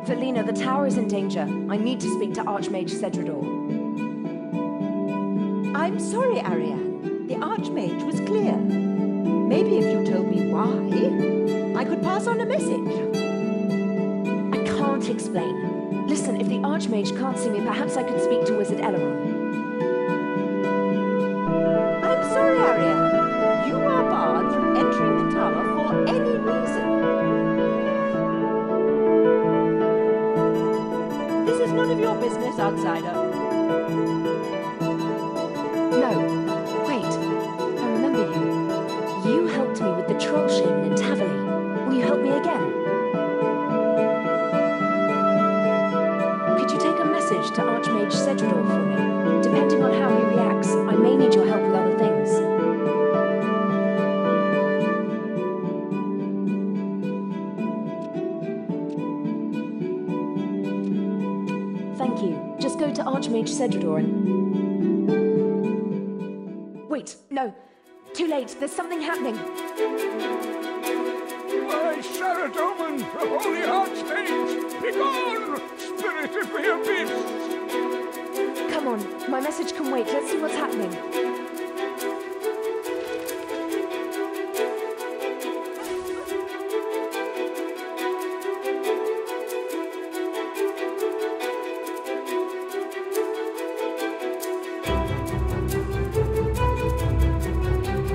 Velina, the tower is in danger. I need to speak to Archmage Cedrador. I'm sorry, Ariane. The Archmage was clear. Maybe if you told me why, I could pass on a message. I can't explain. Listen, if the Archmage can't see me, perhaps I could speak to Wizard Eleron. I'm sorry, Ariane. You are barred from entering the tower for any reason. This is none of your business, outsider. No. Wait. I remember you. You helped me with the troll shaman in Tavali. Will you help me again? Could you take a message to Archmage Cedrador for me? Depending on how he reacts, I may need your help with other things. Thank you. Just go to Archmage Cedrador and... Wait, no. Too late. There's something happening. By Sharadoman, the Holy Archmage! Begone, spirit of the abyss! Come on. My message can wait. Let's see what's happening.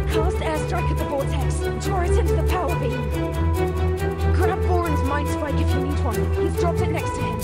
Cast airstrike at the Vortex. Draw it into the power beam. Grab Boren's Mind Spike if you need one. He's dropped it next to him.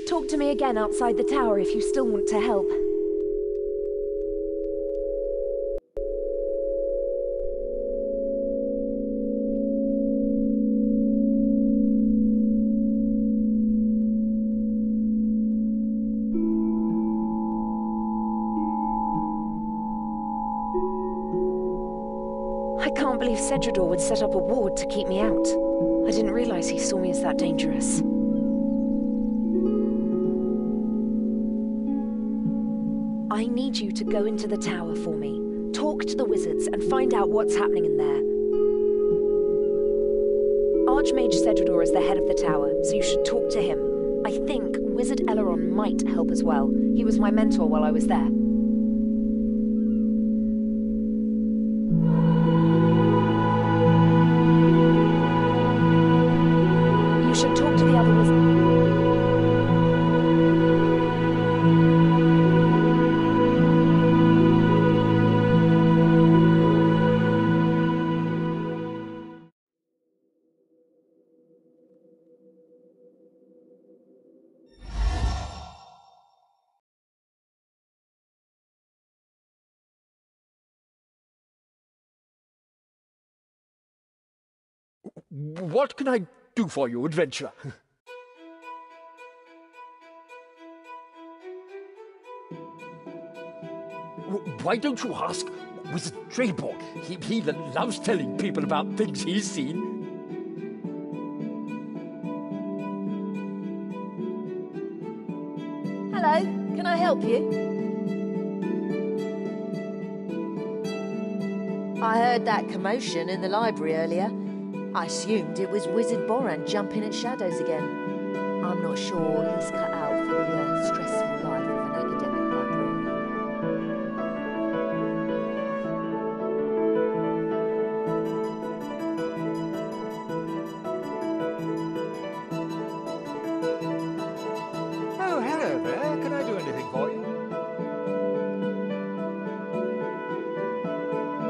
Talk to me again outside the tower if you still want to help. I can't believe Cedrador would set up a ward to keep me out. I didn't realize he saw me as that dangerous. I need you to go into the tower for me. Talk to the wizards and find out what's happening in there. Archmage Cedrador is the head of the tower, so you should talk to him. I think Wizard Eleron might help as well. He was my mentor while I was there. You should talk to the other wizards. What can I do for you, adventurer? Why don't you ask Wizard Treyborg? He loves telling people about things he's seen. Hello, can I help you? I heard that commotion in the library earlier. I assumed it was Wizard Boran jumping at shadows again. I'm not sure he's cut out for the stressful life of an academic librarian.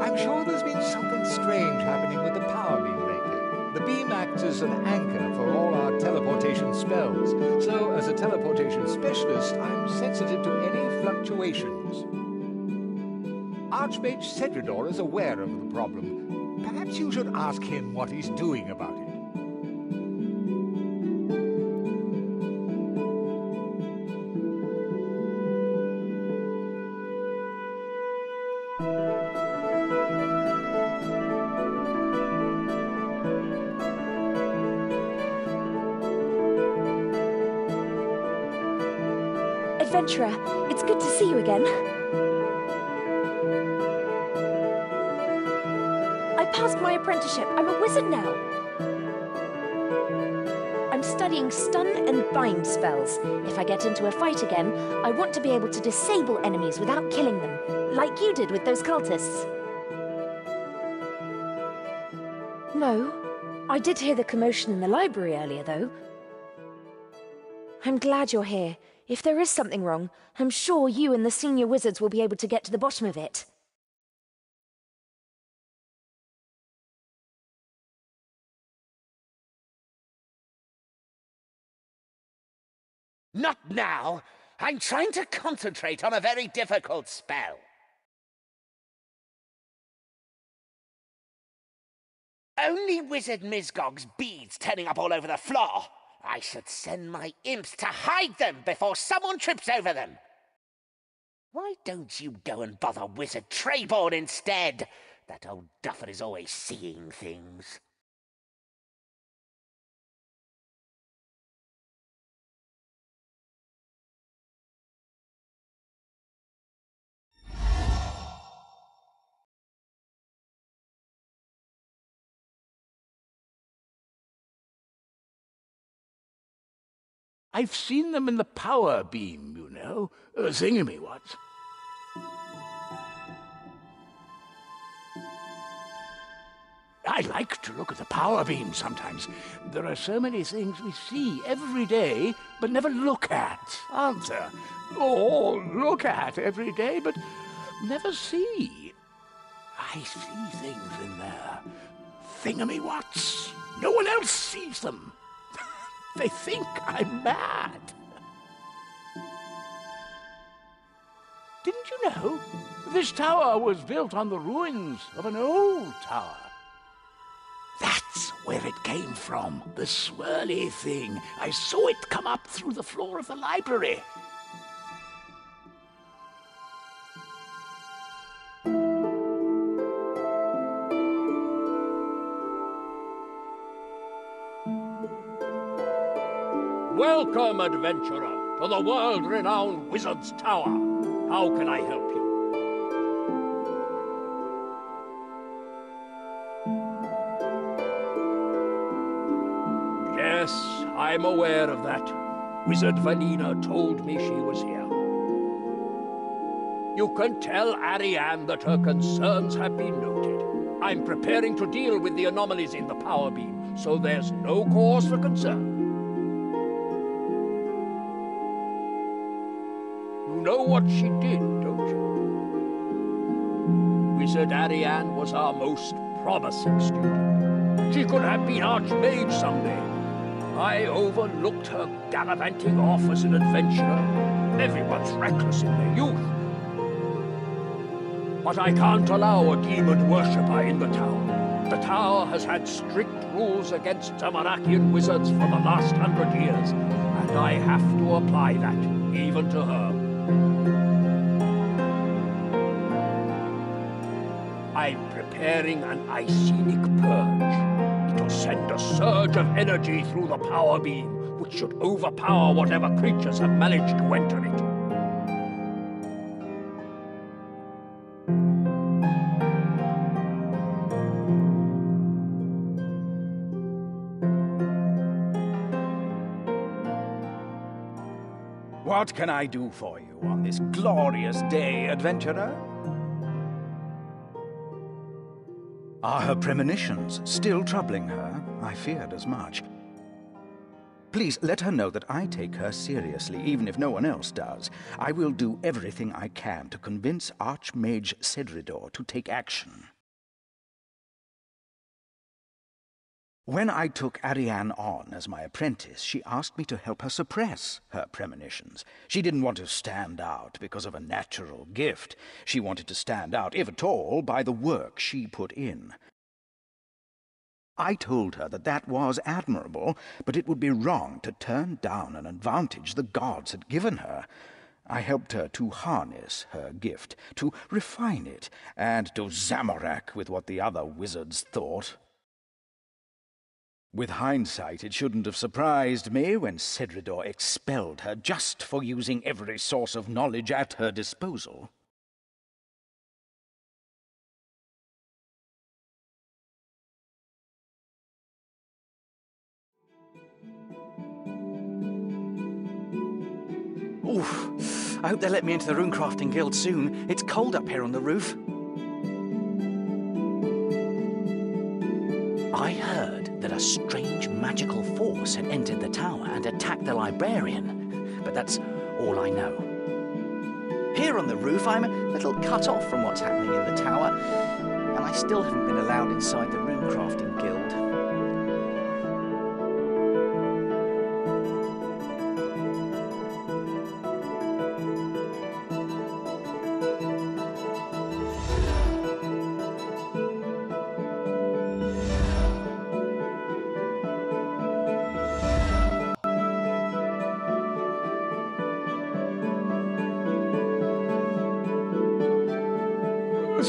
I'm sure there's been something strange happening with the power beam lately. The beam acts as an anchor for all our teleportation spells, so as a teleportation specialist, I'm sensitive to any fluctuations. Archmage Cedridor is aware of the problem. Perhaps you should ask him what he's doing about it. Adventurer, it's good to see you again. I passed my apprenticeship. I'm a wizard now. I'm studying stun and bind spells. If I get into a fight again, I want to be able to disable enemies without killing them, like you did with those cultists. No, I did hear the commotion in the library earlier, though. I'm glad you're here. If there is something wrong, I'm sure you and the senior wizards will be able to get to the bottom of it. Not now! I'm trying to concentrate on a very difficult spell. Only Wizard Mizgog's beads turning up all over the floor. I should send my imps to hide them before someone trips over them. Why don't you go and bother Wizard Trayborn instead? That old duffer is always seeing things. I've seen them in the power beam, you know, thingamywhat's. I like to look at the power beam sometimes. There are so many things we see every day, but never look at, aren't there? Oh, look at every day, but never see. I see things in there. Thingamywhat's. No one else sees them. They think I'm mad. Didn't you know? This tower was built on the ruins of an old tower. That's where it came from, the swirly thing. I saw it come up through the floor of the library. Welcome, adventurer, to the world-renowned Wizard's Tower. How can I help you? Yes, I'm aware of that. Wizard Valina told me she was here. You can tell Ariane that her concerns have been noted. I'm preparing to deal with the anomalies in the power beam, so there's no cause for concern. You know what she did, don't you? Wizard Ariane was our most promising student. She could have been Archmage someday. I overlooked her gallivanting off as an adventurer. Everyone's reckless in their youth. But I can't allow a demon worshipper in the tower. The tower has had strict rules against Tamarakian wizards for the last 100 years, and I have to apply that, even to her. I'm preparing an Icenic purge. It'll send a surge of energy through the power beam, which should overpower whatever creatures have managed to enter it. What can I do for you on this glorious day, adventurer? Are her premonitions still troubling her? I feared as much. Please let her know that I take her seriously, even if no one else does. I will do everything I can to convince Archmage Cedridor to take action. When I took Ariane on as my apprentice, she asked me to help her suppress her premonitions. She didn't want to stand out because of a natural gift. She wanted to stand out, if at all, by the work she put in. I told her that that was admirable, but it would be wrong to turn down an advantage the gods had given her. I helped her to harness her gift, to refine it, and to Zamorak with what the other wizards thought. With hindsight, it shouldn't have surprised me when Cedridor expelled her just for using every source of knowledge at her disposal. Oof. I hope they let me into the Runecrafting Guild soon. It's cold up here on the roof. I heard that a strange magical force had entered the tower and attacked the librarian, but that's all I know. Here on the roof, I'm a little cut off from what's happening in the tower, and I still haven't been allowed inside the Runecrafting Guild.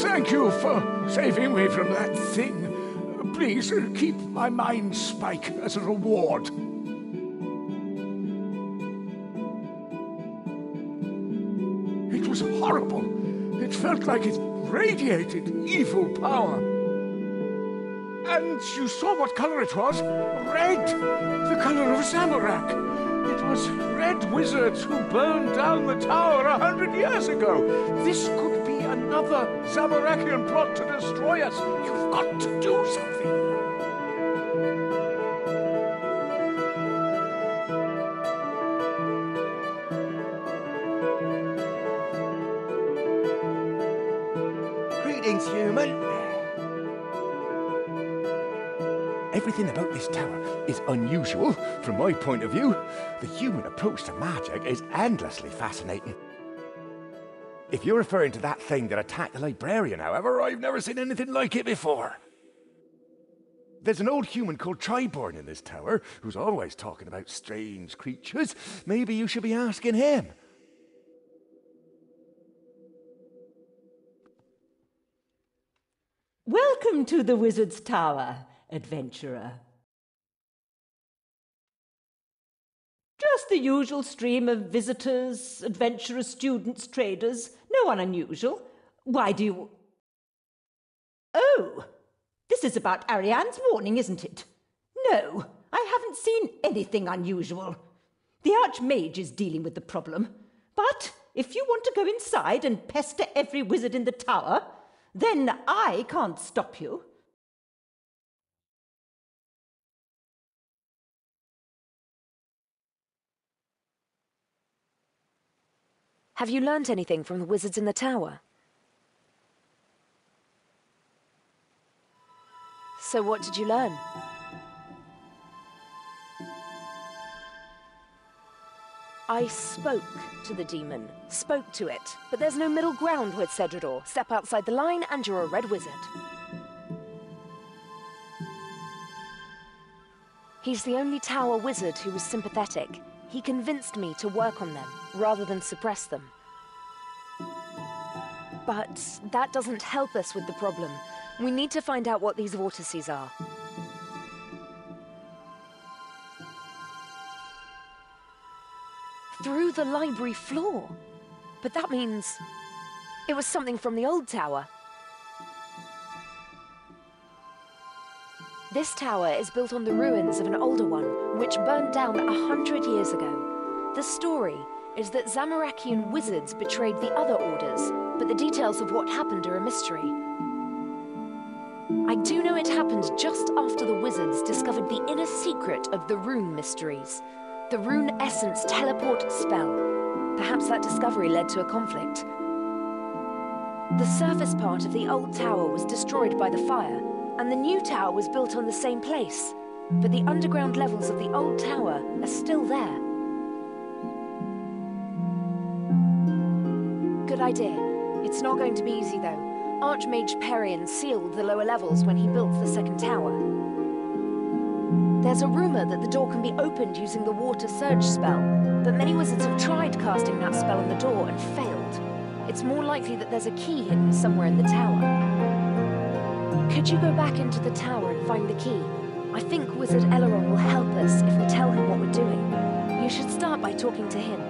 Thank you for saving me from that thing. Please keep my mind spike as a reward. It was horrible. It felt like it radiated evil power. And you saw what color it was? Red! The color of Zamorak. It was red wizards who burned down the tower 100 years ago. This could be another Zamorakian plot to destroy us. You've got to do something. Greetings, human. Everything about this tower is unusual from my point of view. The human approach to magic is endlessly fascinating. If you're referring to that thing that attacked the librarian, however, I've never seen anything like it before. There's an old human called Triborn in this tower who's always talking about strange creatures. Maybe you should be asking him. Welcome to the Wizard's Tower, adventurer. Just the usual stream of visitors, adventurers, students, traders. No one unusual. Why do you... Oh, this is about Ariane's warning, isn't it? No, I haven't seen anything unusual. The Archmage is dealing with the problem. But if you want to go inside and pester every wizard in the tower, then I can't stop you. Have you learnt anything from the wizards in the tower? So what did you learn? I spoke to the demon, spoke to it, but there's no middle ground with Cedridor. Step outside the line and you're a red wizard. He's the only tower wizard who was sympathetic. He convinced me to work on them, rather than suppress them. But that doesn't help us with the problem. We need to find out what these vortices are. Through the library floor? But that means it was something from the old tower. This tower is built on the ruins of an older one, which burned down 100 years ago. The story is that Zamorakian wizards betrayed the other orders, but the details of what happened are a mystery. I do know it happened just after the wizards discovered the inner secret of the Rune Mysteries, the Rune Essence teleport spell. Perhaps that discovery led to a conflict. The surface part of the old tower was destroyed by the fire, and the new tower was built on the same place. but the underground levels of the old tower are still there. Good idea. It's not going to be easy, though. Archmage Ariane sealed the lower levels when he built the second tower. There's a rumor that the door can be opened using the water surge spell, but many wizards have tried casting that spell on the door and failed. It's more likely that there's a key hidden somewhere in the tower. Could you go back into the tower and find the key? I think Wizard Eleron will help us if we tell him what we're doing. You should start by talking to him.